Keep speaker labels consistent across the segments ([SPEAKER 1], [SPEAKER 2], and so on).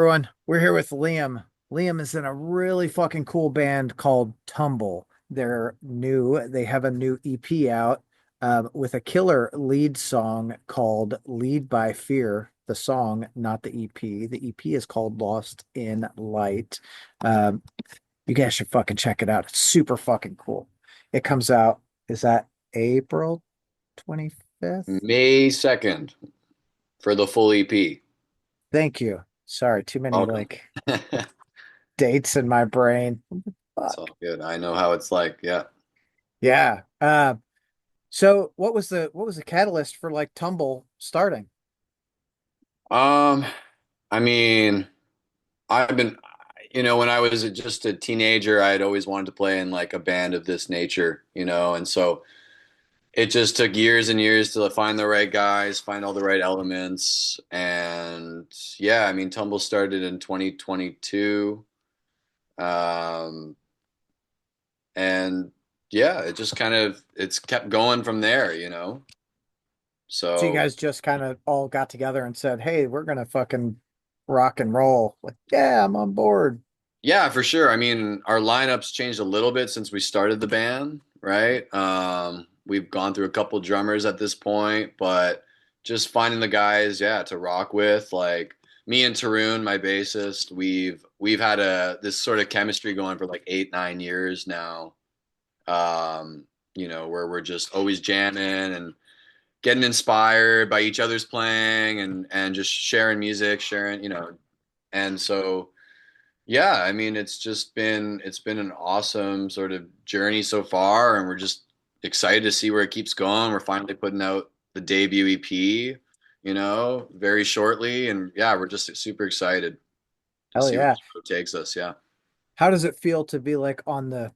[SPEAKER 1] everyone. We're here with Liam. Liam is in a really fucking cool band called Tumble. They have a new EP out with a killer lead song called Lead by Fear. The song, not the EP. The EP is called Lost in Light. Um, you guys should fucking check it out. It's super fucking cool. It comes out, is that April 25th?
[SPEAKER 2] May 2nd for the full EP.
[SPEAKER 1] Thank you. Sorry, too many
[SPEAKER 2] Welcome.
[SPEAKER 1] like dates in my brain.
[SPEAKER 2] It's
[SPEAKER 1] Fuck.
[SPEAKER 2] all good. I know how it's like. Yeah.
[SPEAKER 1] Yeah. So what was the catalyst for like Tumble starting?
[SPEAKER 2] Um, I mean, I've been, when I was just a teenager, I had always wanted to play in like a band of this nature, and so it just took years and years to find the right guys, find all the right elements. And yeah, I mean, Tumble started in 2022. Um, and yeah, it's kept going from there.
[SPEAKER 1] So you
[SPEAKER 2] So
[SPEAKER 1] guys just kind of all got together and said, "Hey, we're gonna fucking rock and roll." Like, yeah, I'm on board.
[SPEAKER 2] yeah, for sure. I mean, our lineups changed a little bit since we started the band, right? We've gone through a couple drummers at this point, but just finding the guys, yeah, to rock with, like me and Tarun, my bassist, we've had a this sort of chemistry going for like 8, 9 years now. Um, where we're just always jamming and getting inspired by each other's playing and just sharing music, and so yeah, I mean it's been an awesome sort of journey so far, and we're just excited to see where it keeps going. We're finally putting out the debut EP, very shortly, and yeah, we're just super excited to
[SPEAKER 1] Hell
[SPEAKER 2] see where
[SPEAKER 1] yeah.
[SPEAKER 2] this road takes us. Yeah.
[SPEAKER 1] How does it feel to be like on the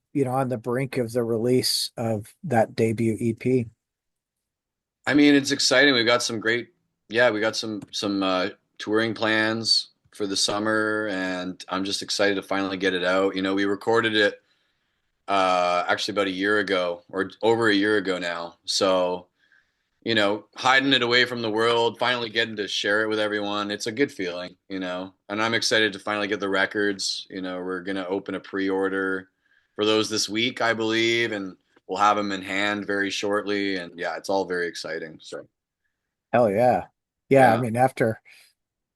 [SPEAKER 1] brink of the release of that debut EP?
[SPEAKER 2] I mean, it's exciting. We got some touring plans for the summer, and I'm just excited to finally get it out. We recorded it actually about a year ago or over a year ago now. So, hiding it away from the world, finally getting to share it with everyone, it's a good feeling. And I'm excited to finally get the records. We're gonna open a pre-order for those this week, I believe, and we'll have them in hand very shortly. And yeah, it's all very exciting. So.
[SPEAKER 1] Hell yeah. Yeah, I
[SPEAKER 2] Yeah.
[SPEAKER 1] mean, after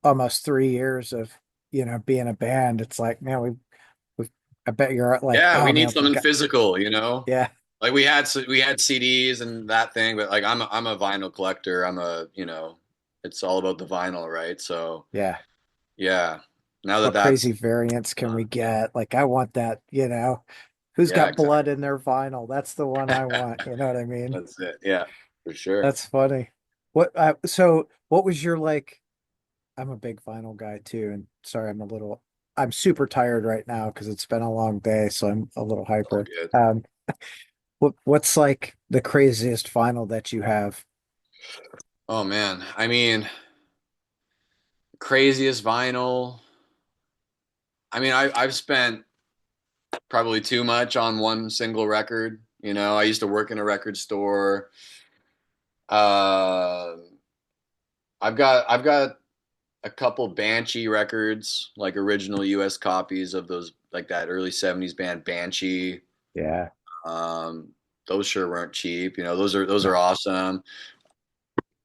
[SPEAKER 1] almost 3 years of, being a band, it's like, man, we've I bet you're like,
[SPEAKER 2] Yeah, we
[SPEAKER 1] oh
[SPEAKER 2] need
[SPEAKER 1] man, we
[SPEAKER 2] something
[SPEAKER 1] got
[SPEAKER 2] physical.
[SPEAKER 1] yeah,
[SPEAKER 2] Like we had CDs and that thing, but like I'm a vinyl collector. It's all about the vinyl, right? So,
[SPEAKER 1] yeah.
[SPEAKER 2] yeah. Now that
[SPEAKER 1] What
[SPEAKER 2] that's
[SPEAKER 1] crazy variants can we get? Like, I want that. Who's
[SPEAKER 2] yeah,
[SPEAKER 1] got
[SPEAKER 2] exactly.
[SPEAKER 1] blood in their vinyl? That's the one I want. You know what I mean?
[SPEAKER 2] That's it. Yeah, for sure.
[SPEAKER 1] That's funny. So what was your like? I'm a big vinyl guy too, and sorry, I'm super tired right now because it's been a long day, so I'm a little
[SPEAKER 2] All
[SPEAKER 1] hyper.
[SPEAKER 2] good.
[SPEAKER 1] What's like the craziest vinyl that you have?
[SPEAKER 2] Oh man. I mean, craziest vinyl. I mean, I've spent probably too much on one single record. I used to work in a record store. Uh, I've got a couple Banshee records, like original US copies of those, like that early 70s band Banshee.
[SPEAKER 1] Yeah.
[SPEAKER 2] Um, those sure weren't cheap. Those are
[SPEAKER 1] No.
[SPEAKER 2] awesome.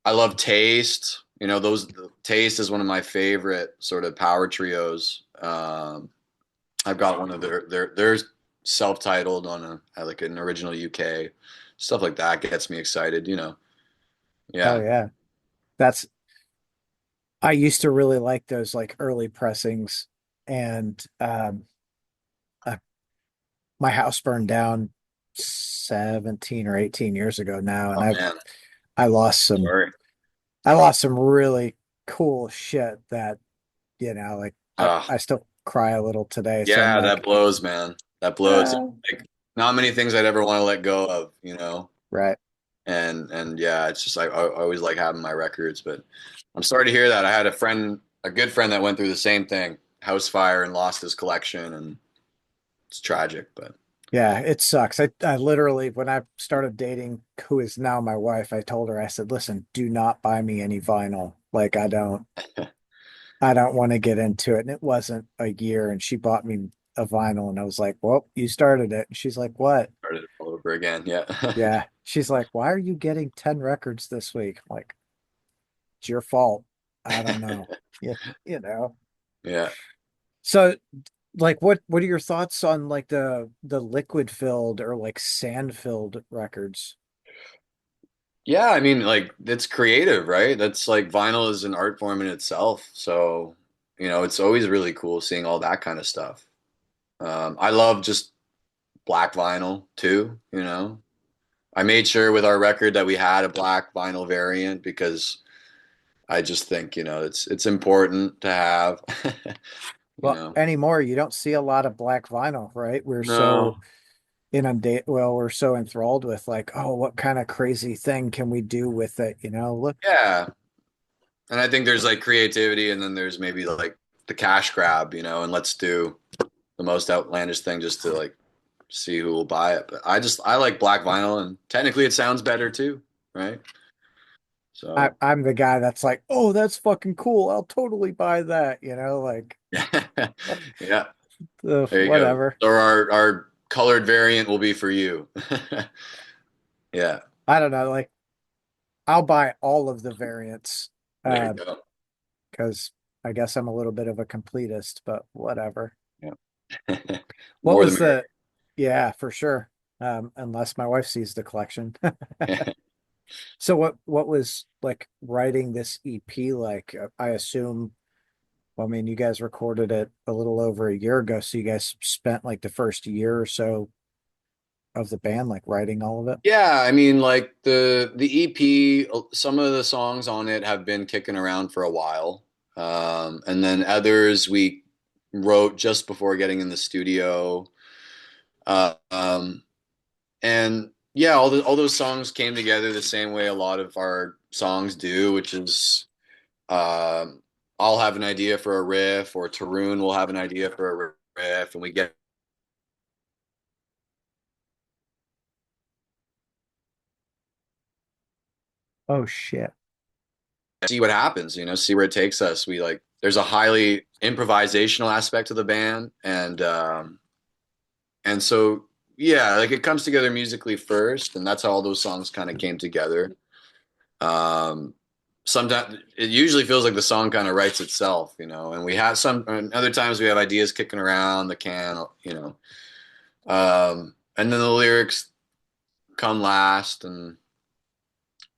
[SPEAKER 2] I love Taste. Taste is one of my favorite sort of power trios. I've got one of their self-titled on like an original UK stuff like that gets me excited.
[SPEAKER 1] Hell
[SPEAKER 2] Yeah.
[SPEAKER 1] yeah. That's I used to really like those like early pressings and uh, my house burned down 17 or 18 years ago now and
[SPEAKER 2] Oh
[SPEAKER 1] I
[SPEAKER 2] man,
[SPEAKER 1] I lost some
[SPEAKER 2] sorry.
[SPEAKER 1] I lost some really cool shit that like
[SPEAKER 2] Ah,
[SPEAKER 1] I still cry a little today so I'm
[SPEAKER 2] yeah, that
[SPEAKER 1] like
[SPEAKER 2] blows, man. That blows.
[SPEAKER 1] ah,
[SPEAKER 2] Like not many things I'd ever want to let go of.
[SPEAKER 1] right.
[SPEAKER 2] And yeah, it's just like I always like having my records, but I'm sorry to hear that. I had a good friend that went through the same thing, house fire, and lost his collection, and it's tragic. But
[SPEAKER 1] Yeah, it sucks. I literally, when I started dating who is now my wife, I told her, I said, listen, do not buy me any vinyl. Like, I don't. I don't want to get into it. And it wasn't a year. And she bought me a vinyl, and I was like, well, you started it. And she's like, what?
[SPEAKER 2] Started it all over again. Yeah.
[SPEAKER 1] Yeah. She's like, why are you getting 10 records this week? I'm like, it's your fault. I don't know. Yeah, you know.
[SPEAKER 2] Yeah.
[SPEAKER 1] So like what are your thoughts on like the liquid filled or like sand filled records?
[SPEAKER 2] Yeah, I mean, like it's creative, right? That's like vinyl is an art form in itself. So, it's always really cool seeing all that kind of stuff. I love just black vinyl too, you know. I made sure with our record that we had a black vinyl variant because I just think, it's important to have, you
[SPEAKER 1] Well,
[SPEAKER 2] know.
[SPEAKER 1] anymore, you don't see a lot of black vinyl, right? We're so
[SPEAKER 2] No.
[SPEAKER 1] we're so enthralled with like, oh, what kind of crazy thing can we do with it? Look,
[SPEAKER 2] Yeah. And I think there's like creativity and then there's maybe like the cash grab, and let's do the most outlandish thing just to like see who will buy it. But I like black vinyl and technically it sounds better too, right? So
[SPEAKER 1] I'm the guy that's like, oh, that's fucking cool. I'll totally buy that, like
[SPEAKER 2] yeah, there you go.
[SPEAKER 1] whatever.
[SPEAKER 2] Or our colored variant will be for you. Yeah,
[SPEAKER 1] I don't know, like I'll buy all of the variants.
[SPEAKER 2] there you
[SPEAKER 1] Uh,
[SPEAKER 2] go.
[SPEAKER 1] because I guess I'm a little bit of a completist, but whatever.
[SPEAKER 2] Yeah.
[SPEAKER 1] What
[SPEAKER 2] More the
[SPEAKER 1] was the, yeah, for sure. Unless my wife sees the collection.
[SPEAKER 2] merrier.
[SPEAKER 1] So what was like writing this EP like? I assume, well, I mean, you guys recorded it a little over a year ago, so you guys spent like the first year or so of the band like writing all of it.
[SPEAKER 2] Yeah, I mean, like the EP, some of the songs on it have been kicking around for a while, and then others we wrote just before getting in the studio. Uh, um, and yeah, all those songs came together the same way a lot of our songs do, which is um, I'll have an idea for a riff, or Tarun will have an idea for a riff, and we get
[SPEAKER 1] Oh shit.
[SPEAKER 2] see what happens, see where it takes us. We like there's a highly improvisational aspect to the band, and so yeah, like it comes together musically first, and that's how all those songs kind of came together. Um, Sometimes it usually feels like the song kind of writes itself, and we have some, and other times we have ideas kicking around the can, and then the lyrics come last, and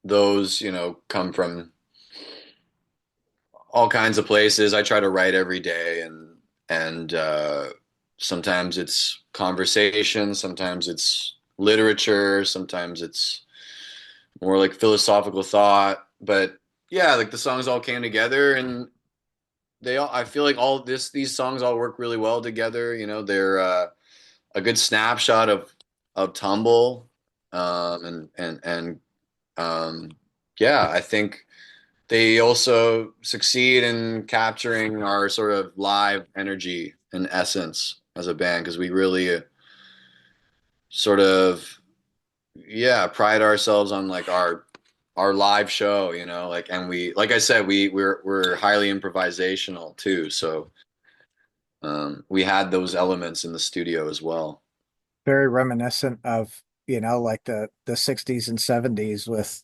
[SPEAKER 2] those, come from all kinds of places. I try to write every day, and sometimes it's conversation, sometimes it's literature, sometimes it's more like philosophical thought. But yeah, like the songs all came together, and they all. I feel like all these songs all work really well together. They're a good snapshot of Tumble, and yeah, I think they also succeed in capturing our sort of live energy and essence as a band because we really sort of yeah pride ourselves on like our live show, like and we like I said we're highly improvisational too, so we had those elements in the studio as well.
[SPEAKER 1] Very reminiscent of, like the 60s and 70s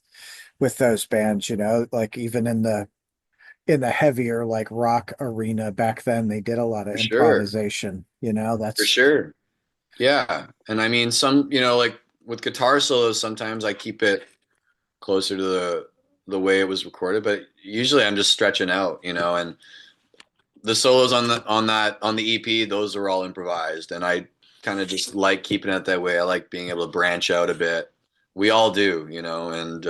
[SPEAKER 1] with those bands, like even in the heavier like rock arena back then, they did a lot of
[SPEAKER 2] For sure,
[SPEAKER 1] improvisation,
[SPEAKER 2] for
[SPEAKER 1] that's
[SPEAKER 2] sure. Yeah, and I mean some, like with guitar solos, sometimes I keep it closer to the way it was recorded, but usually I'm just stretching out, and the solos on the EP, those are all improvised, and I kind of just like keeping it that way. I like being able to branch out a bit. We all do, and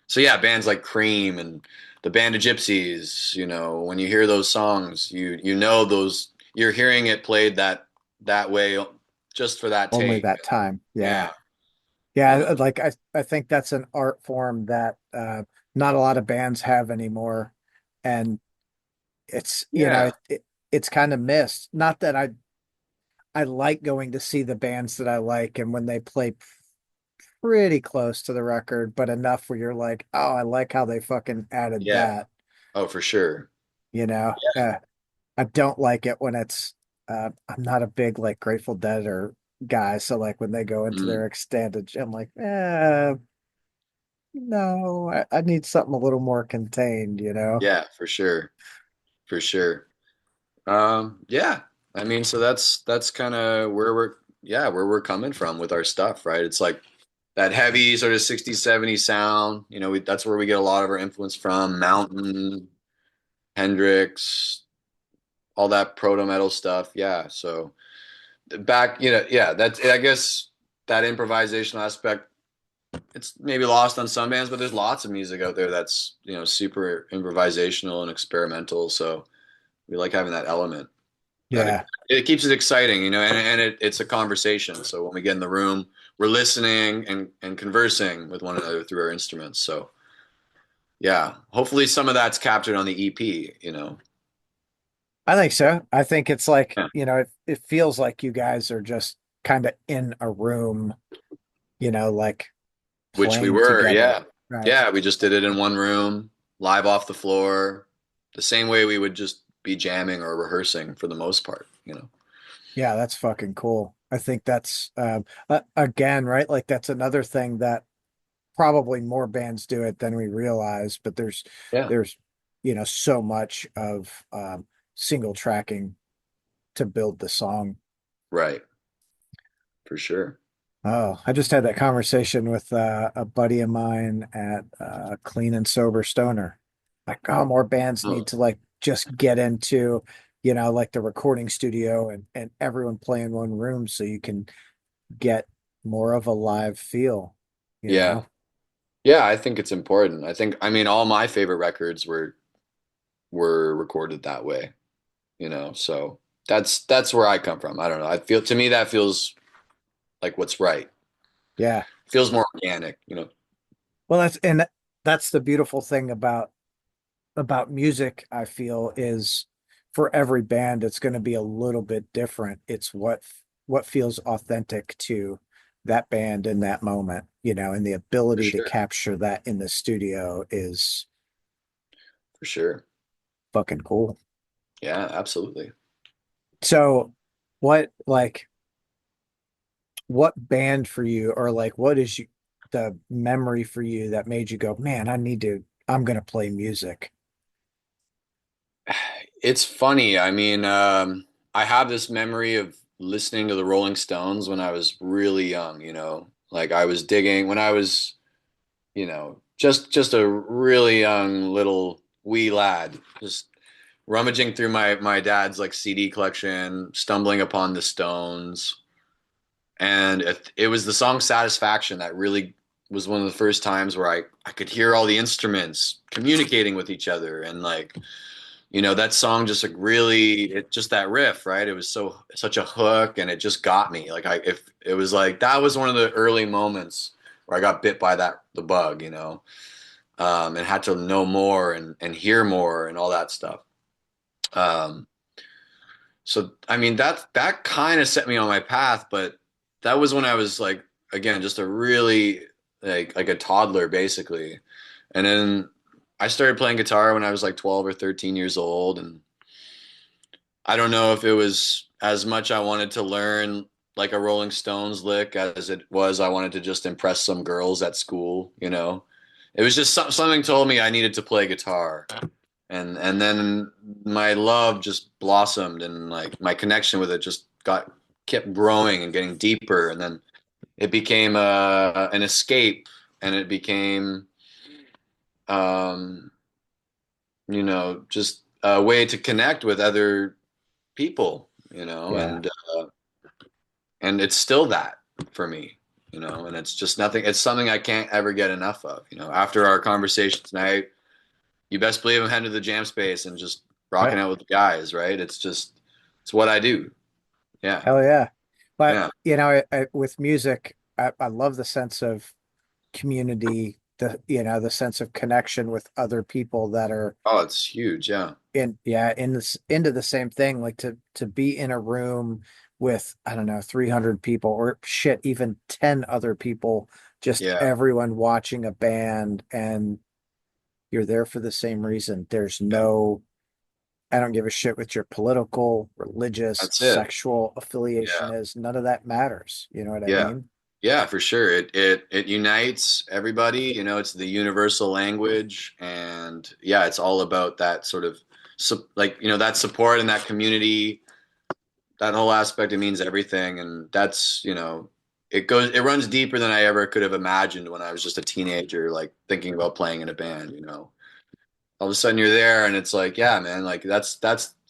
[SPEAKER 2] so yeah, bands like Cream and the Band of Gypsies, when you hear those songs, you know those you're hearing it played that way just for that
[SPEAKER 1] only
[SPEAKER 2] take.
[SPEAKER 1] that time. Yeah.
[SPEAKER 2] Yeah, and
[SPEAKER 1] Yeah, like I think that's an art form that not a lot of bands have anymore. And it's,
[SPEAKER 2] yeah,
[SPEAKER 1] it's kind of missed. Not that I like going to see the bands that I like and when they play pretty close to the record, but enough where you're like, oh, I like how they fucking added
[SPEAKER 2] yeah.
[SPEAKER 1] that.
[SPEAKER 2] Oh, for sure.
[SPEAKER 1] you know. I don't like it when it's I'm not a big like Grateful Dead or guy, so like when they go into
[SPEAKER 2] Mm,
[SPEAKER 1] their extended, I'm like, no, I need something a little more contained, you know?
[SPEAKER 2] yeah, for sure. For sure. Yeah. I mean, so that's kind of where we're coming from with our stuff, right? It's like that heavy sort of 60s, 70s sound. That's where we get a lot of our influence from. Mountain, Hendrix, all that proto metal stuff. Yeah. So back, yeah, that's I guess that improvisational aspect, it's maybe lost on some bands, but there's lots of music out there that's, super improvisational and experimental. So we like having that element. That
[SPEAKER 1] Yeah.
[SPEAKER 2] it keeps it exciting, and it's a conversation. So when we get in the room, we're listening and conversing with one another through our instruments. So yeah, hopefully some of that's captured on the EP.
[SPEAKER 1] I think so. I think it's like,
[SPEAKER 2] Yeah,
[SPEAKER 1] it feels like you guys are just kind of in a room, like
[SPEAKER 2] which we
[SPEAKER 1] playing
[SPEAKER 2] were.
[SPEAKER 1] together.
[SPEAKER 2] Yeah,
[SPEAKER 1] Right.
[SPEAKER 2] yeah, we just did it in one room, live off the floor, the same way we would just be jamming or rehearsing for the most part.
[SPEAKER 1] Yeah, that's fucking cool. I think that's again, right? Like that's another thing that probably more bands do it than we realize, but
[SPEAKER 2] Yeah,
[SPEAKER 1] there's so much of single tracking to build the song.
[SPEAKER 2] right, for sure.
[SPEAKER 1] Oh, I just had that conversation with a buddy of mine at Clean and Sober Stoner. Like, oh, more bands need
[SPEAKER 2] Oh,
[SPEAKER 1] to like just get into, like the recording studio and everyone play in one room so you can get more of a live feel, you
[SPEAKER 2] yeah,
[SPEAKER 1] know?
[SPEAKER 2] yeah. I think it's important. I mean, all my favorite records were recorded that way. So that's where I come from. I don't know. I feel, to me, that feels like what's right.
[SPEAKER 1] Yeah.
[SPEAKER 2] Feels more organic.
[SPEAKER 1] Well, that's the beautiful thing about music, I feel, is for every band, it's going to be a little bit different. It's what feels authentic to that band in that moment, and the
[SPEAKER 2] For
[SPEAKER 1] ability to
[SPEAKER 2] sure.
[SPEAKER 1] capture that in the studio is
[SPEAKER 2] For sure.
[SPEAKER 1] fucking cool.
[SPEAKER 2] Yeah, absolutely.
[SPEAKER 1] So, like what band for you, or like what is the memory for you that made you go, man, I'm gonna play music.
[SPEAKER 2] It's funny. I mean, I have this memory of listening to the Rolling Stones when I was really young. Like I was digging when I was, just a really young little wee lad, just rummaging through my dad's like CD collection, stumbling upon the Stones. And it was the song Satisfaction that really was one of the first times where I could hear all the instruments communicating with each other. And like, that song just like really, just that riff, right? It was such a hook, and it just got me. Like if it was like, that was one of the early moments where I got bit by the bug, and had to know more and hear more and all that stuff. Um, So I mean that kind of set me on my path, but that was when I was like, again, just a really like a toddler basically. And then I started playing guitar when I was like 12 or 13 years old, and I don't know if it was as much I wanted to learn like a Rolling Stones lick as it was I wanted to just impress some girls at school. It was just something told me I needed to play guitar, and then my love just blossomed, and like my connection with it just kept growing and getting deeper, and then it became an escape, and it became um just a way to connect with other people,
[SPEAKER 1] Yeah.
[SPEAKER 2] and it's still that for me, and it's just nothing, it's something I can't ever get enough of. After our conversation tonight, you best believe I'm heading to the jam space and just rocking out with the guys, right? It's what I do. Yeah.
[SPEAKER 1] Hell yeah. But,
[SPEAKER 2] Yeah.
[SPEAKER 1] with music, I love the sense of community, the sense of connection with other people that are
[SPEAKER 2] Oh, it's huge. Yeah.
[SPEAKER 1] into the same thing, like to be in a room with, I don't know, 300 people or shit, even 10 other people, just
[SPEAKER 2] Yeah.
[SPEAKER 1] everyone watching a band and you're there for the same reason. There's
[SPEAKER 2] Yeah.
[SPEAKER 1] I don't give a shit what your political, religious,
[SPEAKER 2] That's it.
[SPEAKER 1] sexual affiliation
[SPEAKER 2] Yeah.
[SPEAKER 1] is. None of that matters. You know what I
[SPEAKER 2] Yeah.
[SPEAKER 1] mean?
[SPEAKER 2] Yeah, for sure. It unites everybody, it's the universal language, and yeah, it's all about that sort of like, that support and that community, that whole aspect. It means everything, and that's, it runs deeper than I ever could have imagined when I was just a teenager, like thinking about playing in a band. All of a sudden you're there and it's like, yeah, man, like that's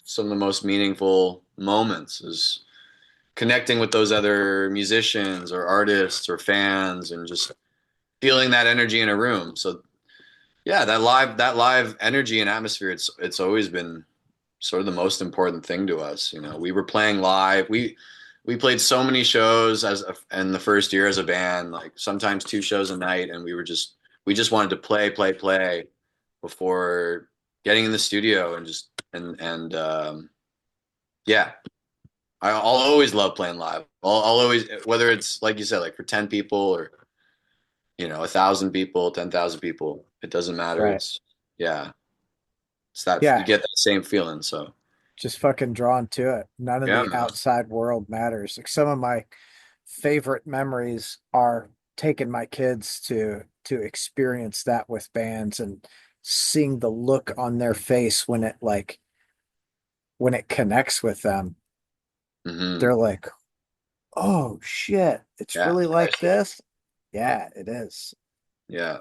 [SPEAKER 2] some of the most meaningful moments is connecting with those other musicians or artists or fans and just feeling that energy in a room. So yeah, that live energy and atmosphere, it's always been sort of the most important thing to us. We were playing live. We played so many shows in the first year as a band, like sometimes two shows a night, and we just wanted to play, play, play before getting in the studio and just and yeah, I'll always love playing live. I'll always, whether it's like you said, like for 10 people or 1,000 people, 10,000 people, it doesn't matter.
[SPEAKER 1] Right.
[SPEAKER 2] It's yeah, it's that you
[SPEAKER 1] Yeah.
[SPEAKER 2] get that same feeling. So
[SPEAKER 1] Just fucking drawn to it. None of
[SPEAKER 2] yeah,
[SPEAKER 1] the
[SPEAKER 2] man.
[SPEAKER 1] outside world matters. Like some of my favorite memories are taking my kids to experience that with bands and seeing the look on their face when it connects with them.
[SPEAKER 2] Hmm.
[SPEAKER 1] They're like, "Oh shit, it's
[SPEAKER 2] Yeah,
[SPEAKER 1] really like
[SPEAKER 2] priceless.
[SPEAKER 1] this." Yeah, it is.
[SPEAKER 2] Yeah,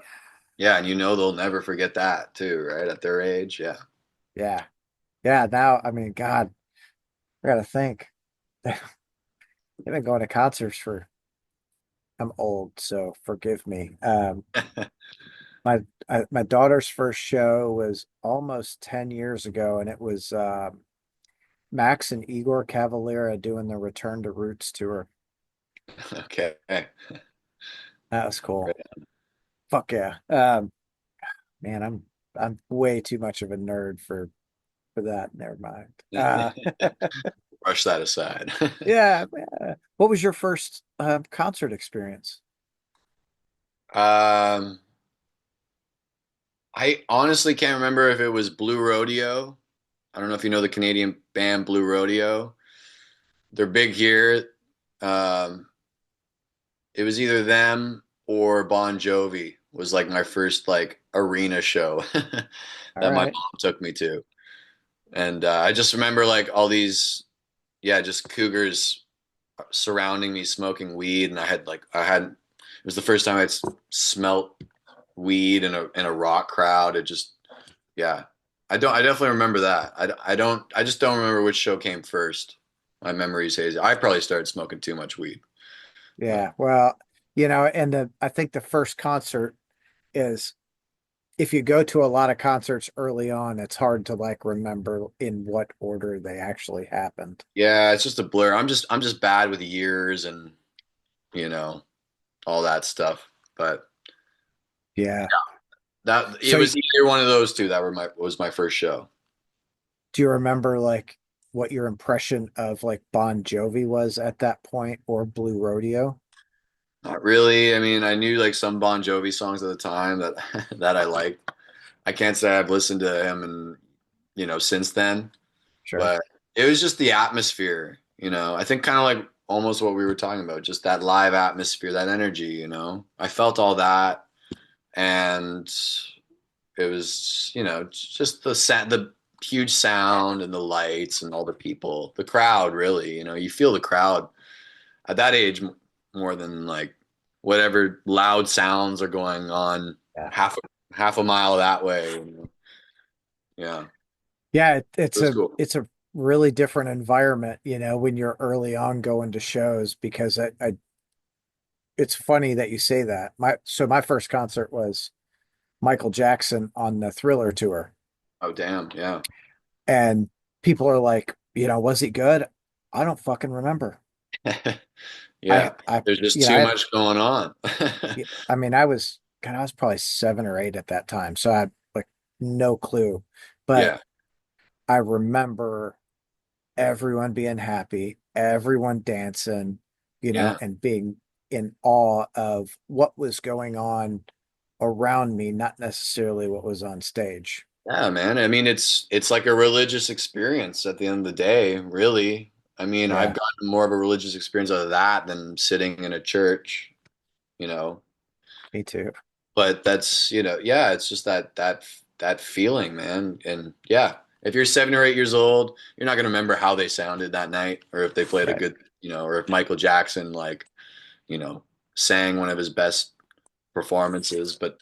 [SPEAKER 2] yeah, and they'll never forget that too, right? At their age, yeah.
[SPEAKER 1] Yeah. Yeah, now I mean, God, I gotta think. They've been going to concerts for I'm old, so forgive me. My daughter's first show was almost 10 years ago, and it was Max and Igor Cavalera doing the Return to Roots tour.
[SPEAKER 2] Okay.
[SPEAKER 1] That was cool.
[SPEAKER 2] Right.
[SPEAKER 1] Fuck yeah. Man, I'm way too much of a nerd for that. Never mind.
[SPEAKER 2] Brush that aside.
[SPEAKER 1] Yeah. What was your first concert experience?
[SPEAKER 2] um, I honestly can't remember if it was Blue Rodeo. I don't know if you know the Canadian band Blue Rodeo. They're big here. Um, it was either them or Bon Jovi was like my first like arena show
[SPEAKER 1] All
[SPEAKER 2] that my
[SPEAKER 1] right.
[SPEAKER 2] mom took me to. And I just remember like all these, yeah, just cougars surrounding me smoking weed. And it was the first time I'd smelt weed in a rock crowd. It just, yeah, I definitely remember that. I just don't remember which show came first. My memory's hazy. I probably started smoking too much weed, but
[SPEAKER 1] Yeah. Well, and I think the first concert is if you go to a lot of concerts early on, it's hard to like remember in what order they actually happened.
[SPEAKER 2] yeah, it's just a blur. I'm just bad with years and you know all that stuff. But
[SPEAKER 1] Yeah.
[SPEAKER 2] that it
[SPEAKER 1] So
[SPEAKER 2] was either one of those two that was my first show.
[SPEAKER 1] do you remember like what your impression of like Bon Jovi was at that point or Blue Rodeo?
[SPEAKER 2] Not really. I mean, I knew like some Bon Jovi songs at the time that that I liked. I can't say I've listened to him and since then,
[SPEAKER 1] Sure.
[SPEAKER 2] but it was just the atmosphere. I think kind of like almost what we were talking about, just that live atmosphere, that energy. I felt all that, and it was just the huge sound and the lights and all the people, the crowd. Really, you feel the crowd at that age more than like whatever loud sounds are going on
[SPEAKER 1] Yeah.
[SPEAKER 2] half a mile that way. Yeah,
[SPEAKER 1] Yeah,
[SPEAKER 2] it was cool.
[SPEAKER 1] it's a really different environment, when you're early on going to shows because it's funny that you say that. My first concert was Michael Jackson on the Thriller tour.
[SPEAKER 2] Oh, damn. Yeah.
[SPEAKER 1] And people are like, was he good? I don't fucking remember.
[SPEAKER 2] Yeah.
[SPEAKER 1] I,
[SPEAKER 2] There's just
[SPEAKER 1] I
[SPEAKER 2] too
[SPEAKER 1] had,
[SPEAKER 2] much going on.
[SPEAKER 1] I mean, God, I was probably 7 or 8 at that time. So I had like no clue, but
[SPEAKER 2] Yeah.
[SPEAKER 1] I remember everyone being happy, everyone dancing,
[SPEAKER 2] Yeah.
[SPEAKER 1] and being in awe of what was going on around me, not necessarily what was on stage.
[SPEAKER 2] Yeah, man. I mean, it's like a religious experience at the end of the day, really. I mean, I've
[SPEAKER 1] Yeah,
[SPEAKER 2] gotten more of a religious experience out of that than sitting in a church, you know.
[SPEAKER 1] me too.
[SPEAKER 2] But that's, yeah, it's just that feeling, man. And yeah, if you're 7 or 8 years old, you're not gonna remember how they sounded that night, or if they played a
[SPEAKER 1] Right.
[SPEAKER 2] good, or if Michael Jackson like, you know, sang one of his best performances. But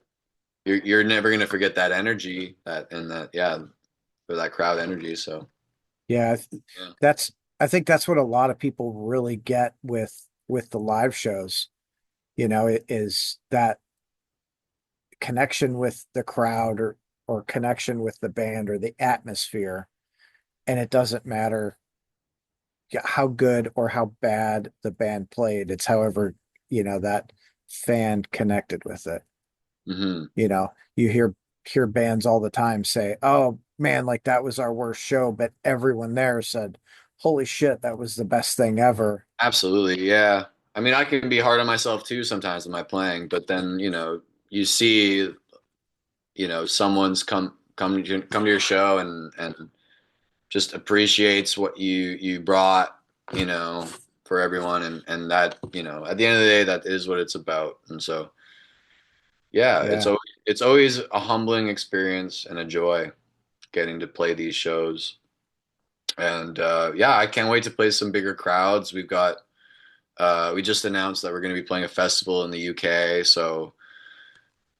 [SPEAKER 2] you're never gonna forget that energy, that and that, yeah, for that crowd energy. So
[SPEAKER 1] Yeah,
[SPEAKER 2] yeah.
[SPEAKER 1] that's I think that's what a lot of people really get with the live shows, it is that connection with the crowd or connection with the band or the atmosphere. And it doesn't matter how good or how bad the band played. It's however, that fan connected with it.
[SPEAKER 2] Hmm.
[SPEAKER 1] You hear bands all the time say, "Oh man, like that was our worst show," but everyone there said, "Holy shit, that was the best thing ever."
[SPEAKER 2] Absolutely, yeah. I mean, I can be hard on myself too sometimes in my playing, but then, you see, someone's come to your show and just appreciates what you brought, you know, for everyone, and that, at the end of the day, that is what it's about. And so, yeah,
[SPEAKER 1] Yeah.
[SPEAKER 2] it's always a humbling experience and a joy getting to play these shows. And yeah, I can't wait to play some bigger crowds. We just announced that we're going to be playing a festival in the UK, so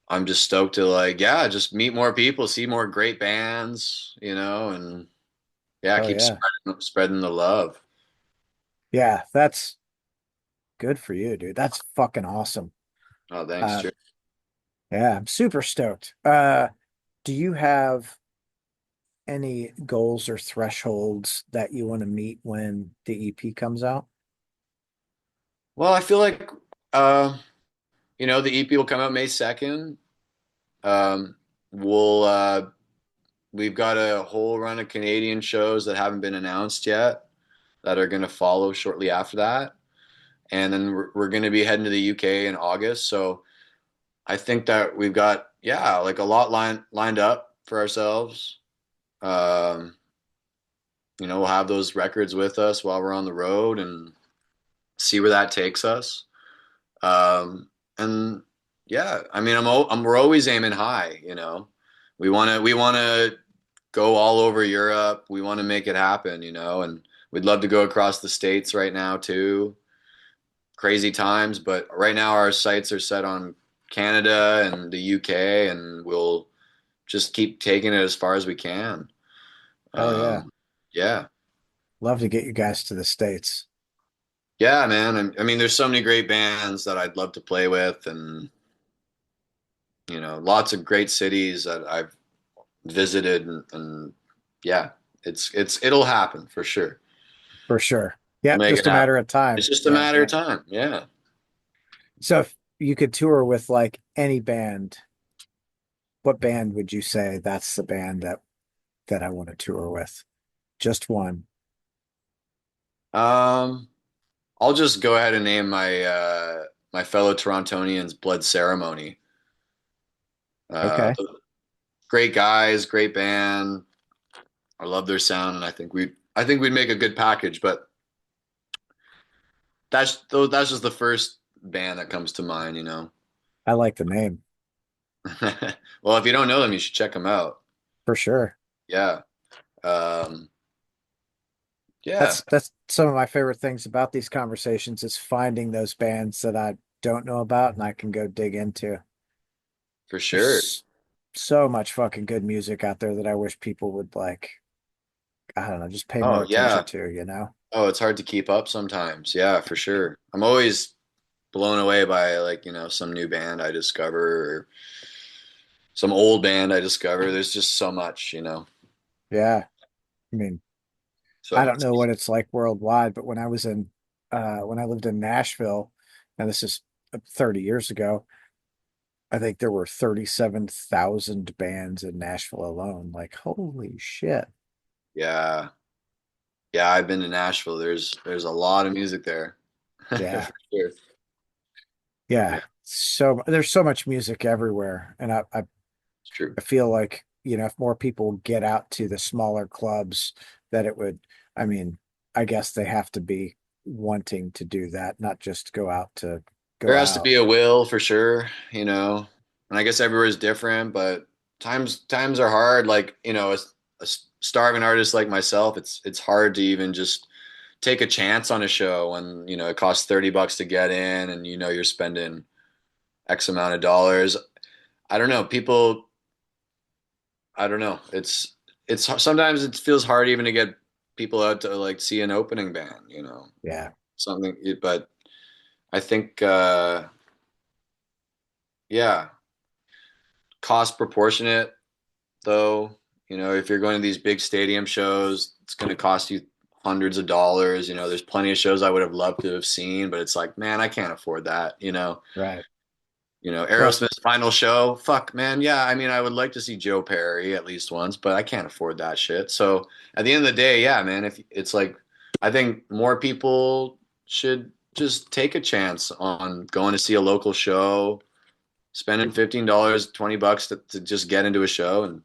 [SPEAKER 2] I'm just stoked to like, yeah, just meet more people, see more great bands, and yeah,
[SPEAKER 1] Oh
[SPEAKER 2] keep
[SPEAKER 1] yeah.
[SPEAKER 2] spreading the love.
[SPEAKER 1] Yeah, that's good for you, dude. That's fucking awesome.
[SPEAKER 2] Oh, thanks,
[SPEAKER 1] Uh
[SPEAKER 2] Jer.
[SPEAKER 1] yeah, I'm super stoked. Do you have any goals or thresholds that you want to meet when the EP comes out?
[SPEAKER 2] Well, I feel like uh, the EP will come out May 2nd. Um, we'll we've got a whole run of Canadian shows that haven't been announced yet that are going to follow shortly after that. And then we're going to be heading to the UK in August. So I think that we've got, yeah, like a lot lined up for ourselves. Um, we'll have those records with us while we're on the road and see where that takes us. And yeah, I mean, we're always aiming high. We want to go all over Europe. We want to make it happen. And we'd love to go across the states right now too. Crazy times, but right now our sights are set on Canada and the UK, and we'll just keep taking it as far as we can.
[SPEAKER 1] Hell yeah.
[SPEAKER 2] Yeah,
[SPEAKER 1] Love to get you guys to the States.
[SPEAKER 2] yeah, man. I mean, there's so many great bands that I'd love to play with, and lots of great cities that I've visited, and yeah, it'll happen for sure.
[SPEAKER 1] For sure. Yeah,
[SPEAKER 2] We'll make it
[SPEAKER 1] just a
[SPEAKER 2] happen.
[SPEAKER 1] matter of time.
[SPEAKER 2] It's just a
[SPEAKER 1] Yeah.
[SPEAKER 2] matter of time. Yeah,
[SPEAKER 1] So if you could tour with like any band, what band would you say that's the band that I want to tour with? Just one.
[SPEAKER 2] um, I'll just go ahead and name my fellow Torontonians Blood Ceremony.
[SPEAKER 1] Okay.
[SPEAKER 2] Great guys, great band. I love their sound, and I think we'd make a good package. But that's just the first band that comes to mind.
[SPEAKER 1] I like the name
[SPEAKER 2] Well, if you don't know them, you should check them out.
[SPEAKER 1] for sure.
[SPEAKER 2] Yeah. Um, yeah,
[SPEAKER 1] That's some of my favorite things about these conversations is finding those bands that I don't know about and I can go dig into.
[SPEAKER 2] for sure.
[SPEAKER 1] There's so much fucking good music out there that I wish people would like, I don't know, just pay more
[SPEAKER 2] Oh,
[SPEAKER 1] attention
[SPEAKER 2] yeah.
[SPEAKER 1] to?
[SPEAKER 2] Oh, it's hard to keep up sometimes. Yeah, for sure. I'm always blown away by like, some new band I discover or some old band I discover. There's just so much.
[SPEAKER 1] Yeah. I mean, I
[SPEAKER 2] So,
[SPEAKER 1] don't know what it's like worldwide, but when I lived in Nashville, and this is 30 years ago, I think there were 37,000 bands in Nashville alone. Like, holy shit.
[SPEAKER 2] yeah. Yeah, I've been to Nashville. There's a lot of music there. For
[SPEAKER 1] Yeah.
[SPEAKER 2] sure. Yeah,
[SPEAKER 1] Yeah. So there's so much music everywhere. And
[SPEAKER 2] it's true.
[SPEAKER 1] I feel like if more people get out to the smaller clubs, that it would, I mean, I guess they have to be wanting to do that, not just go out to
[SPEAKER 2] There
[SPEAKER 1] go
[SPEAKER 2] has to
[SPEAKER 1] out.
[SPEAKER 2] be a will for sure, you know. And I guess everywhere is different, but times are hard. Like, a starving artist like myself, it's hard to even just take a chance on a show when, it costs $30 to get in and you're spending X amount of dollars. I don't know. People, I don't know. It's sometimes it feels hard even to get people out to like see an opening band,
[SPEAKER 1] Yeah.
[SPEAKER 2] something, but I think yeah, cost proportionate though. If you're going to these big stadium shows, it's going to cost you hundreds of dollars. There's plenty of shows I would have loved to have seen, but it's like, man, I can't afford that.
[SPEAKER 1] Right. Well,
[SPEAKER 2] Aerosmith's final show. Fuck, man. Yeah, I mean, I would like to see Joe Perry at least once, but I can't afford that shit. So at the end of the day, yeah, man, if it's like, I think more people should just take a chance on going to see a local show, spending $15, $20 to just get into a show and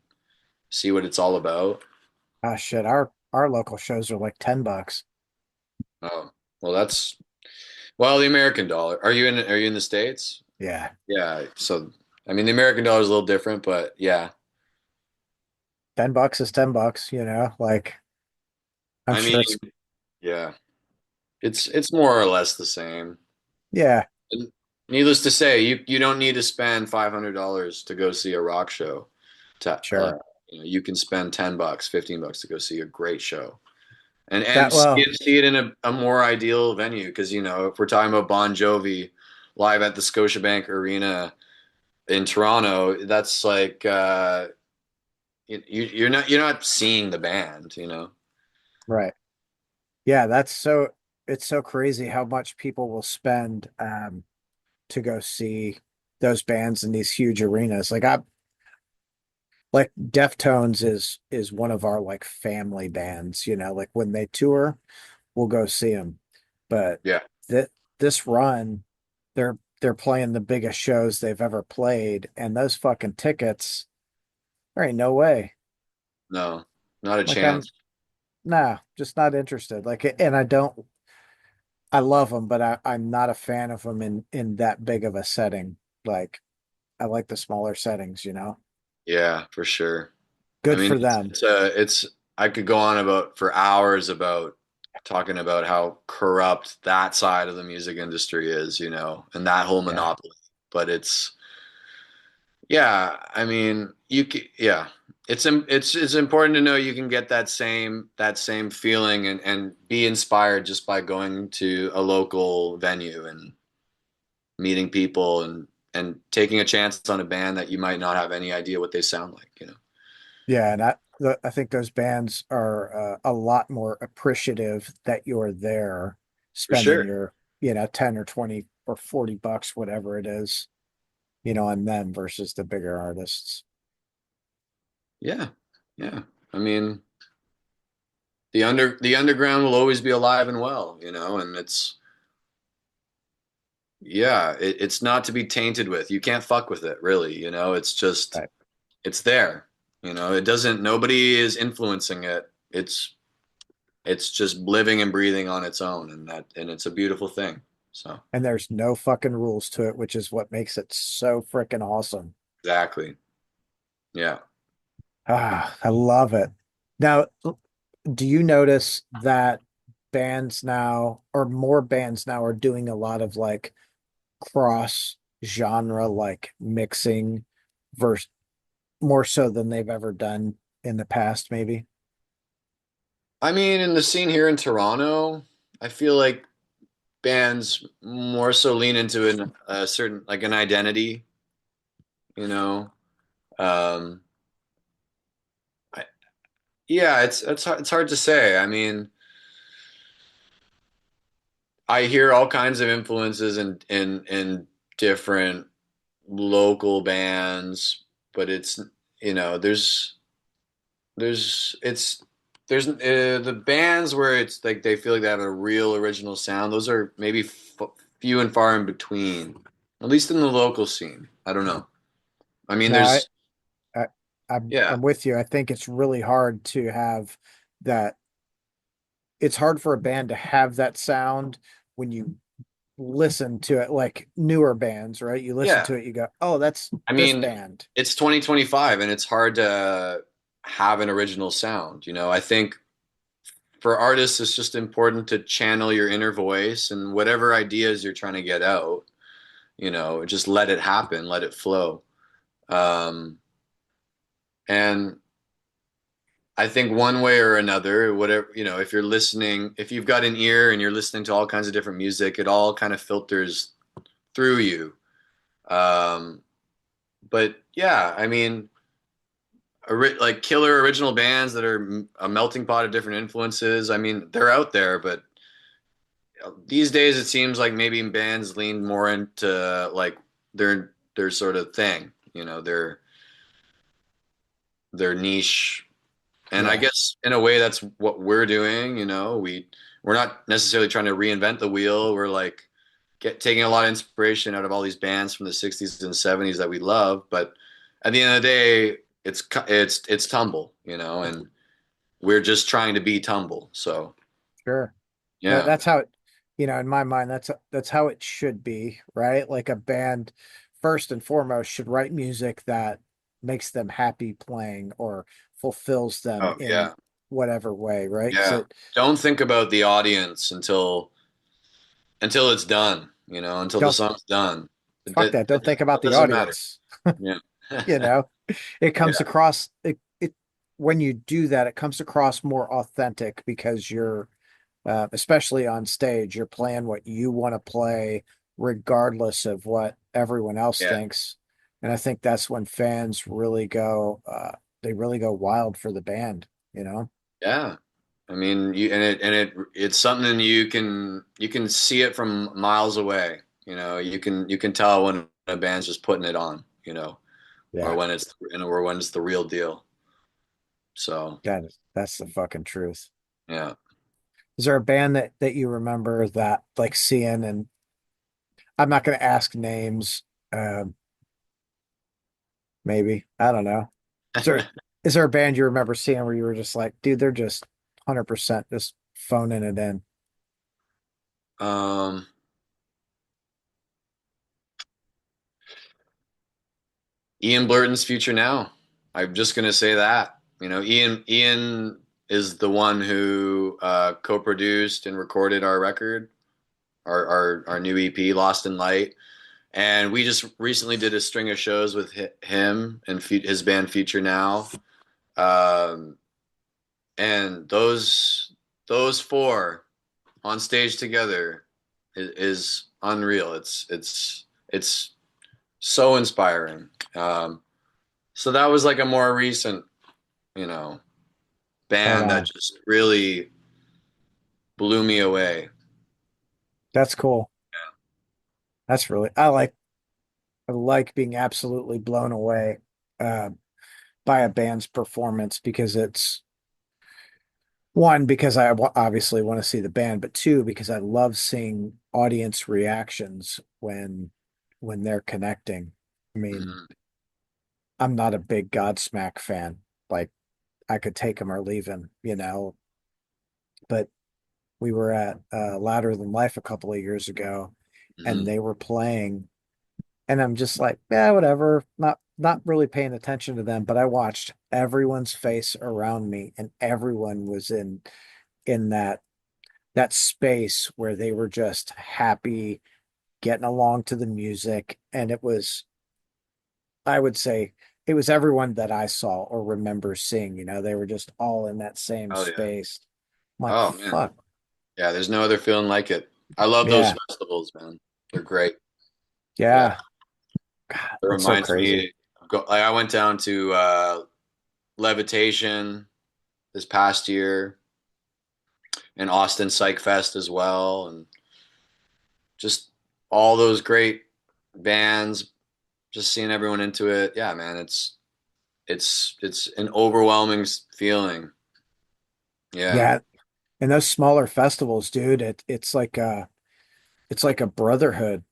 [SPEAKER 2] see what it's all about.
[SPEAKER 1] shit, our local shows are like $10.
[SPEAKER 2] Oh, well, the American dollar. Are you in the States?
[SPEAKER 1] Yeah.
[SPEAKER 2] Yeah. So, I mean, the American dollar is a little different, but yeah.
[SPEAKER 1] $10 is $10, like I'm
[SPEAKER 2] I mean,
[SPEAKER 1] sure it's
[SPEAKER 2] yeah, it's more or less the same.
[SPEAKER 1] yeah,
[SPEAKER 2] And needless to say, you don't need to spend $500 to go see a rock show. To
[SPEAKER 1] sure.
[SPEAKER 2] you can spend $10, $15 to go see a great show, and
[SPEAKER 1] That well,
[SPEAKER 2] see it in a more ideal venue. Because if we're talking about Bon Jovi live at the Scotiabank Arena in Toronto, that's like you're not seeing the band.
[SPEAKER 1] right. Yeah, that's so it's so crazy how much people will spend to go see those bands in these huge arenas. Like Deftones is one of our like family bands, like when they tour, we'll go see them. But
[SPEAKER 2] Yeah,
[SPEAKER 1] that this run, they're playing the biggest shows they've ever played, and those fucking tickets, there ain't no way.
[SPEAKER 2] no, not a
[SPEAKER 1] Like I'm
[SPEAKER 2] chance.
[SPEAKER 1] nah, just not interested. Like, and I love them, but I'm not a fan of them in that big of a setting. Like I like the smaller settings.
[SPEAKER 2] Yeah, for sure. I
[SPEAKER 1] Good
[SPEAKER 2] mean,
[SPEAKER 1] for
[SPEAKER 2] it's
[SPEAKER 1] them.
[SPEAKER 2] it's I could go on about for hours about talking about how corrupt that side of the music industry is, and that whole
[SPEAKER 1] Yeah.
[SPEAKER 2] monopoly. But yeah, I mean, yeah, it's important to know you can get that same feeling and be inspired just by going to a local venue and meeting people and taking a chance on a band that you might not have any idea what they sound like.
[SPEAKER 1] Yeah, and I think those bands are a lot more appreciative that you're there
[SPEAKER 2] For
[SPEAKER 1] spending
[SPEAKER 2] sure.
[SPEAKER 1] your, 10 or 20 or $40, whatever it is, on them versus the bigger artists.
[SPEAKER 2] Yeah. Yeah. I mean, the underground will always be alive and well, and it's not to be tainted with. You can't fuck with it, really, it's just
[SPEAKER 1] Right.
[SPEAKER 2] it's there. It doesn't nobody is influencing it. It's just living and breathing on its own and it's a beautiful thing. So,
[SPEAKER 1] And there's no fucking rules to it, which is what makes it so freaking awesome.
[SPEAKER 2] exactly. Yeah.
[SPEAKER 1] I love it. Now, do you notice that bands now, or more bands now, are doing a lot of like cross genre, like mixing, versus more so than they've ever done in the past, maybe?
[SPEAKER 2] I mean, in the scene here in Toronto, I feel like bands more so lean into a certain like an identity, you know. Um, I, yeah, it's hard to say. I mean, I hear all kinds of influences in different local bands, but it's there's it's there's the bands where it's like they feel like they have a real original sound. Those are maybe few and far in between, at least in the local scene. I don't know. I mean,
[SPEAKER 1] No, I,
[SPEAKER 2] there's
[SPEAKER 1] I
[SPEAKER 2] Yeah,
[SPEAKER 1] I'm with you. I think it's really hard to have that. It's hard for a band to have that sound when you listen to it, like newer bands, right? You listen
[SPEAKER 2] yeah.
[SPEAKER 1] to it, you go, "Oh, that's
[SPEAKER 2] I
[SPEAKER 1] this
[SPEAKER 2] mean,
[SPEAKER 1] band."
[SPEAKER 2] it's 2025 and it's hard to have an original sound, you know. I think for artists, it's just important to channel your inner voice and whatever ideas you're trying to get out, you know, just let it happen, let it flow. Um, and I think one way or another, whatever, you know, if you're listening, if you've got an ear and you're listening to all kinds of different music, it all kind of filters through you. Um, but yeah, I mean, like killer original bands that are a melting pot of different influences. I mean, they're out there, but these days it seems like maybe bands lean more into like their sort of thing, you know, their niche. And I
[SPEAKER 1] Yeah,
[SPEAKER 2] guess in a way that's what we're doing, you know, we're not necessarily trying to reinvent the wheel. We're like taking a lot of inspiration out of all these bands from the 60s and 70s that we love, but at the end of the day, it's Tumble, you know, and we're just trying to be Tumble. So,
[SPEAKER 1] sure.
[SPEAKER 2] yeah.
[SPEAKER 1] That's how it, in my mind, that's how it should be, right? Like a band, first and foremost, should write music that makes them happy playing or fulfills them
[SPEAKER 2] Oh,
[SPEAKER 1] in
[SPEAKER 2] yeah.
[SPEAKER 1] whatever way, right? Because
[SPEAKER 2] Yeah.
[SPEAKER 1] it,
[SPEAKER 2] Don't think about the audience until it's done, you know, until the
[SPEAKER 1] don't
[SPEAKER 2] song's done.
[SPEAKER 1] fuck that. Don't think about
[SPEAKER 2] That
[SPEAKER 1] the
[SPEAKER 2] doesn't matter.
[SPEAKER 1] audience.
[SPEAKER 2] Yeah.
[SPEAKER 1] You know, it comes
[SPEAKER 2] Yeah.
[SPEAKER 1] across it when you do that, it comes across more authentic because you're especially on stage, you're playing what you want to play, regardless of what everyone else
[SPEAKER 2] Yeah.
[SPEAKER 1] thinks. And I think that's when fans really go, they really go wild for the band, you know?
[SPEAKER 2] Yeah. I mean, it's something you can see it from miles away. You know, you can tell when a band's just putting it on, you know, or
[SPEAKER 1] Yeah,
[SPEAKER 2] when it's the real deal. So,
[SPEAKER 1] that's the fucking truth.
[SPEAKER 2] yeah.
[SPEAKER 1] Is there a band that you remember that like seeing, and I'm not going to ask names, um, maybe, I don't know. Is there is there a band you remember seeing where you were just like, dude, they're just 100% just phoning it in?
[SPEAKER 2] Um, Ian Blurton's Future Now. I'm just gonna say that. You know, Ian is the one who co-produced and recorded our record, our new EP, Lost in Light. And we just recently did a string of shows with him and his band Future Now. Um, and those four on stage together is unreal. It's so inspiring. So that was like a more recent, you know,
[SPEAKER 1] Right
[SPEAKER 2] band that
[SPEAKER 1] on.
[SPEAKER 2] just really blew me away.
[SPEAKER 1] That's cool. That's really I like being absolutely blown away uh, by a band's performance because it's one, because obviously want to see the band, but two, because I love seeing audience reactions when they're connecting. I mean,
[SPEAKER 2] Mhm.
[SPEAKER 1] I'm not a big Godsmack fan. Like I could take him or leave him, but we were at Louder Than Life a couple of years ago and
[SPEAKER 2] Mhm.
[SPEAKER 1] they were playing. And I'm just like, yeah, whatever. Not really paying attention to them, but I watched everyone's face around me, and everyone was in that space where they were just happy, getting along to the music. And it was, I would say, it was everyone that I saw or remember seeing, they were just all in that same
[SPEAKER 2] Oh yeah.
[SPEAKER 1] space. I'm like,
[SPEAKER 2] Oh man.
[SPEAKER 1] fuck.
[SPEAKER 2] Yeah, there's no other feeling like it. I love those
[SPEAKER 1] Yeah.
[SPEAKER 2] festivals, man. They're great. Yeah.
[SPEAKER 1] Yeah. God,
[SPEAKER 2] It
[SPEAKER 1] that's so
[SPEAKER 2] reminds
[SPEAKER 1] crazy.
[SPEAKER 2] me like I went down to Levitation this past year and Austin Psych Fest as well and just all those great bands, just seeing everyone into it. Yeah, man, it's an overwhelming feeling. Yeah.
[SPEAKER 1] Yeah. And those smaller festivals, dude, it's like a brotherhood,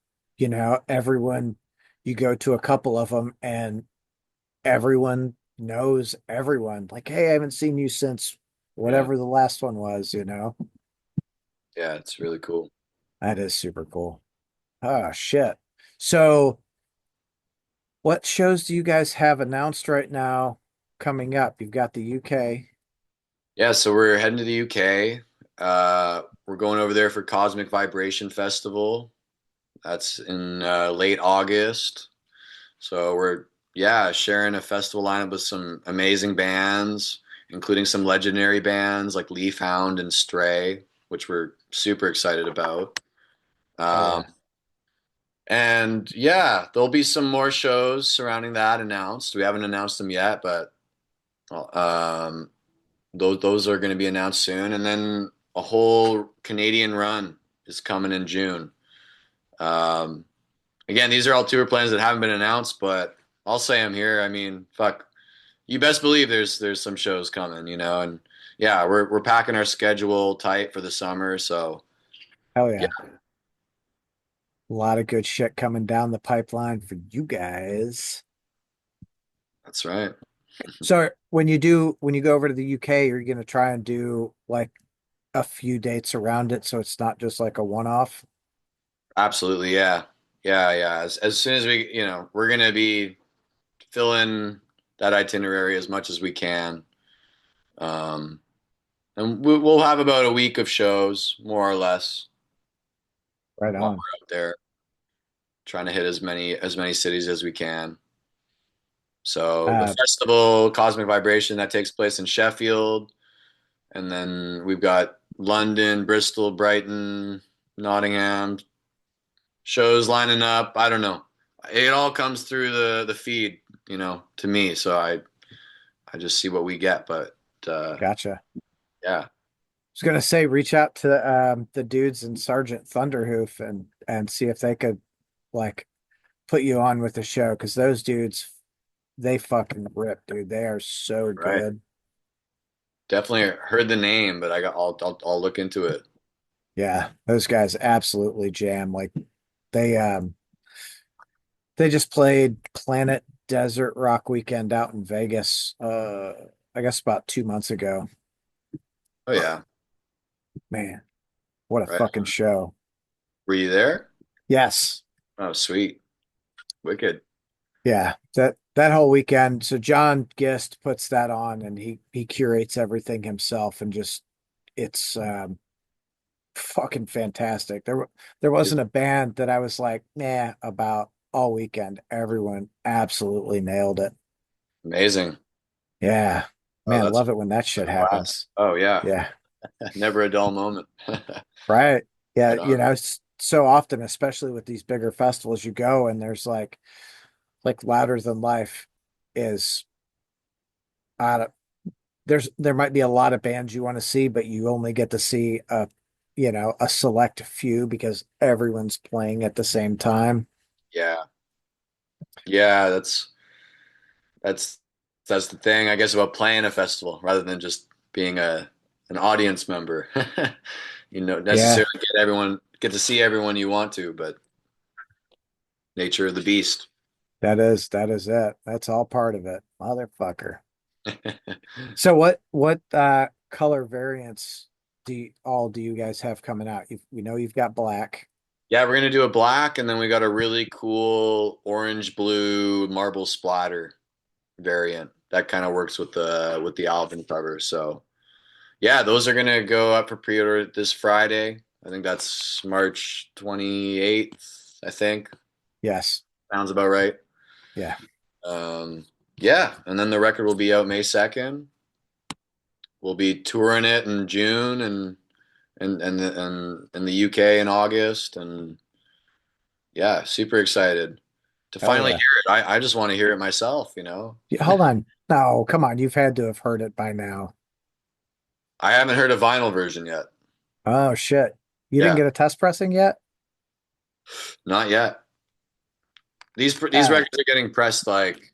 [SPEAKER 1] everyone, you go to a couple of them and everyone knows everyone. Like, hey, I haven't seen you since
[SPEAKER 2] Yeah,
[SPEAKER 1] whatever the last one was, you know?
[SPEAKER 2] yeah, it's really cool.
[SPEAKER 1] That is super cool. Oh shit. So what shows do you guys have announced right now coming up? You've got the UK.
[SPEAKER 2] Yeah, so we're heading to the UK. We're going over there for Cosmic Vibration Festival. That's in late August. So we're yeah sharing a festival lineup with some amazing bands, including some legendary bands like Leaf Hound and Stray, which we're super excited about.
[SPEAKER 1] Oh
[SPEAKER 2] Um,
[SPEAKER 1] yeah.
[SPEAKER 2] and yeah, there'll be some more shows surrounding that announced. We haven't announced them yet, but um, those are going to be announced soon. And then a whole Canadian run is coming in June. Um, Again, these are all tour plans that haven't been announced, but I'll say I'm here. I mean, fuck, you best believe there's some shows coming, and yeah, we're packing our schedule tight for the summer. So
[SPEAKER 1] Hell
[SPEAKER 2] yeah,
[SPEAKER 1] yeah. A lot of good shit coming down the pipeline for you guys.
[SPEAKER 2] that's right.
[SPEAKER 1] So when you go over to the UK, you're gonna try and do like a few dates around it so it's not just like a one-off.
[SPEAKER 2] Absolutely, yeah, yeah, yeah. As soon as we're gonna be filling that itinerary as much as we can. Um, and we'll have about a week of shows, more or less,
[SPEAKER 1] Right
[SPEAKER 2] while
[SPEAKER 1] on.
[SPEAKER 2] we're out there trying to hit as many cities as we can. So the
[SPEAKER 1] Uh,
[SPEAKER 2] festival, Cosmic Vibration, that takes place in Sheffield, and then we've got London, Bristol, Brighton, Nottingham shows lining up. I don't know. It all comes through the feed, to me. So I just see what we get. But
[SPEAKER 1] gotcha.
[SPEAKER 2] yeah,
[SPEAKER 1] Was gonna say reach out to the dudes in Sergeant Thunderhoof and see if they could like put you on with the show because those dudes they fucking rip, dude. They are so
[SPEAKER 2] right.
[SPEAKER 1] good.
[SPEAKER 2] Definitely heard the name, but I'll look into it.
[SPEAKER 1] Yeah, those guys absolutely jam. Like they they just played Planet Desert Rock Weekend out in Vegas I guess about 2 months ago.
[SPEAKER 2] Oh yeah,
[SPEAKER 1] Man, what a
[SPEAKER 2] right.
[SPEAKER 1] fucking show.
[SPEAKER 2] Were you there?
[SPEAKER 1] Yes.
[SPEAKER 2] Oh, sweet, wicked,
[SPEAKER 1] Yeah, that whole weekend. So John Gist puts that on, and he curates everything himself, and just it's fucking fantastic. There wasn't a band that I was like, nah, about all weekend. Everyone absolutely nailed it.
[SPEAKER 2] amazing.
[SPEAKER 1] Yeah,
[SPEAKER 2] Oh,
[SPEAKER 1] man,
[SPEAKER 2] that's
[SPEAKER 1] love it when that
[SPEAKER 2] a
[SPEAKER 1] shit
[SPEAKER 2] blast.
[SPEAKER 1] happens.
[SPEAKER 2] Oh yeah,
[SPEAKER 1] Yeah,
[SPEAKER 2] never a dull moment.
[SPEAKER 1] right. Yeah,
[SPEAKER 2] Right on.
[SPEAKER 1] so often, especially with these bigger festivals, you go and there's like Louder Than Life is. There might be a lot of bands you want to see, but you only get to see a select few because everyone's playing at the same time.
[SPEAKER 2] Yeah, yeah. That's that's the thing, I guess, about playing a festival rather than just being an audience member.
[SPEAKER 1] Yeah,
[SPEAKER 2] Necessarily get to see everyone you want to, but nature of the beast.
[SPEAKER 1] that is it. That's all part of it, motherfucker. So what color variants do you guys have coming out? We know you've got black.
[SPEAKER 2] Yeah, we're gonna do a black, and then we got a really cool orange blue marble splatter variant that kind of works with the album cover. So yeah, those are gonna go up for pre-order this Friday. I think that's March 28th, I think.
[SPEAKER 1] Yes.
[SPEAKER 2] Sounds about right.
[SPEAKER 1] Yeah.
[SPEAKER 2] Um, yeah, and then the record will be out May 2nd. We'll be touring it in June and in the UK in August, and yeah, super excited to
[SPEAKER 1] Hell
[SPEAKER 2] finally
[SPEAKER 1] yeah.
[SPEAKER 2] hear it. I just want to hear it myself.
[SPEAKER 1] Hold on. No, come on. You've had to have heard it by now.
[SPEAKER 2] I haven't heard a vinyl version yet.
[SPEAKER 1] Oh shit. You didn't
[SPEAKER 2] Yeah,
[SPEAKER 1] get a test pressing yet?
[SPEAKER 2] not yet. These
[SPEAKER 1] Uh,
[SPEAKER 2] records are getting pressed like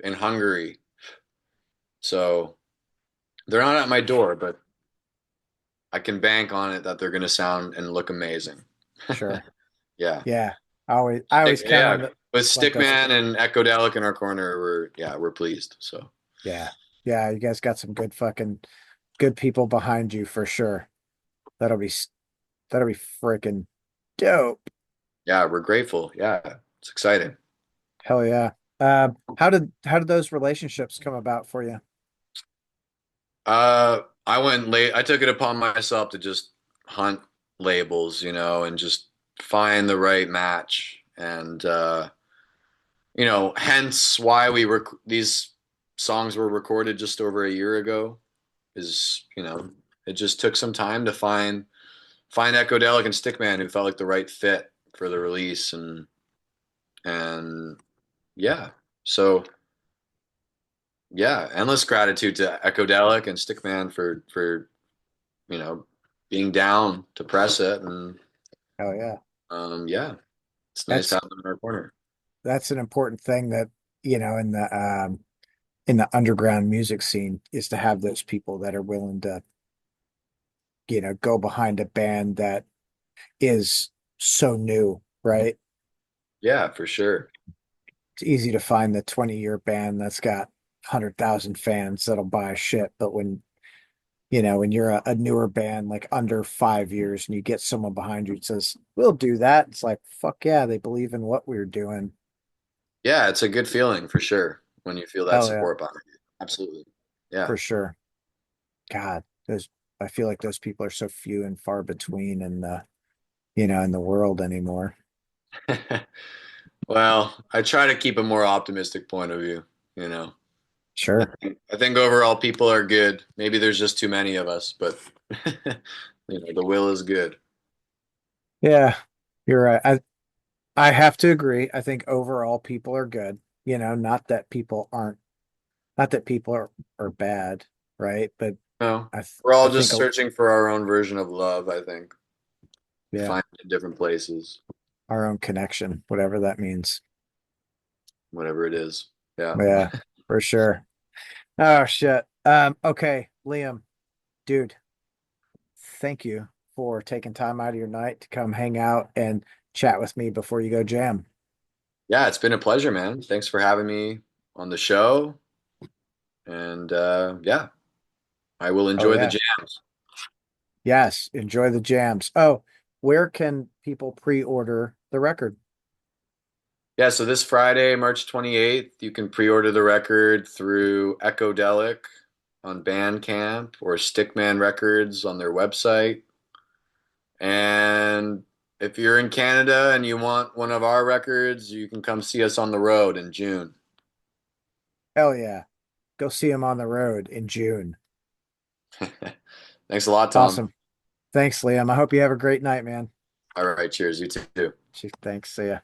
[SPEAKER 2] in Hungary, so they're not at my door, but I can bank on it that they're going to sound and look amazing.
[SPEAKER 1] sure.
[SPEAKER 2] Yeah.
[SPEAKER 1] Yeah. I always count
[SPEAKER 2] Yeah,
[SPEAKER 1] on the
[SPEAKER 2] with
[SPEAKER 1] Like us.
[SPEAKER 2] Stickman and Echodelic in our corner, we're pleased. So
[SPEAKER 1] Yeah. Yeah, you guys got some good people behind you for sure. That'll be that'll be freaking dope.
[SPEAKER 2] yeah, we're grateful. Yeah, it's exciting.
[SPEAKER 1] Hell yeah. How did those relationships come about for you?
[SPEAKER 2] I went late. I took it upon myself to just hunt labels, and just find the right match. And hence why these songs were recorded just over a year ago. Is it just took some time to find Echodelic and Stickman who felt like the right fit for the release, and yeah. So yeah, endless gratitude to Echodelic and Stickman for you know, being down to press it. And
[SPEAKER 1] Oh yeah.
[SPEAKER 2] yeah, it's nice to
[SPEAKER 1] That's
[SPEAKER 2] have them in our corner.
[SPEAKER 1] that's an important thing that, in the underground music scene is to have those people that are willing to, go behind a band that is so new, right?
[SPEAKER 2] Yeah, for sure.
[SPEAKER 1] It's easy to find the 20-year band that's got 100,000 fans that'll buy a shit, but when you're a newer band, like under 5 years, and you get someone behind you that says, "We'll do that," it's like, fuck yeah, they believe in what we're doing.
[SPEAKER 2] Yeah, it's a good feeling for sure when you feel that
[SPEAKER 1] Hell yeah,
[SPEAKER 2] support behind you. Absolutely. Yeah.
[SPEAKER 1] for sure. God, those I feel like those people are so few and far between in the world anymore.
[SPEAKER 2] Well, I try to keep a more optimistic point of view, you know.
[SPEAKER 1] Sure.
[SPEAKER 2] I think overall people are good. Maybe there's just too many of us, but the will is good.
[SPEAKER 1] Yeah, you're right. I have to agree. I think overall people are good. Not that people are bad, right? But
[SPEAKER 2] No,
[SPEAKER 1] I th
[SPEAKER 2] we're
[SPEAKER 1] I
[SPEAKER 2] all
[SPEAKER 1] think
[SPEAKER 2] just searching for our own version of love, I think.
[SPEAKER 1] yeah,
[SPEAKER 2] Find it in different places,
[SPEAKER 1] our own connection, whatever that means.
[SPEAKER 2] whatever it is. Yeah.
[SPEAKER 1] Yeah, for sure. Oh shit. Okay, Liam, dude, thank you for taking time out of your night to come hang out and chat with me before you go jam.
[SPEAKER 2] Yeah, it's been a pleasure, man. Thanks for having me on the show. And yeah, I will
[SPEAKER 1] Oh
[SPEAKER 2] enjoy the
[SPEAKER 1] yeah.
[SPEAKER 2] jams.
[SPEAKER 1] Yes, enjoy the jams. Oh, where can people pre-order the record?
[SPEAKER 2] Yeah, so this Friday, March 28th, you can pre-order the record through Echodelic on Bandcamp or Stickman Records on their website. And if you're in Canada and you want one of our records, you can come see us on the road in June.
[SPEAKER 1] Hell yeah. Go see him on the road in June.
[SPEAKER 2] Thanks a lot, Tom.
[SPEAKER 1] Awesome. Thanks, Liam. I hope you have a great night, man.
[SPEAKER 2] All right, cheers. You too.
[SPEAKER 1] Thanks. See ya.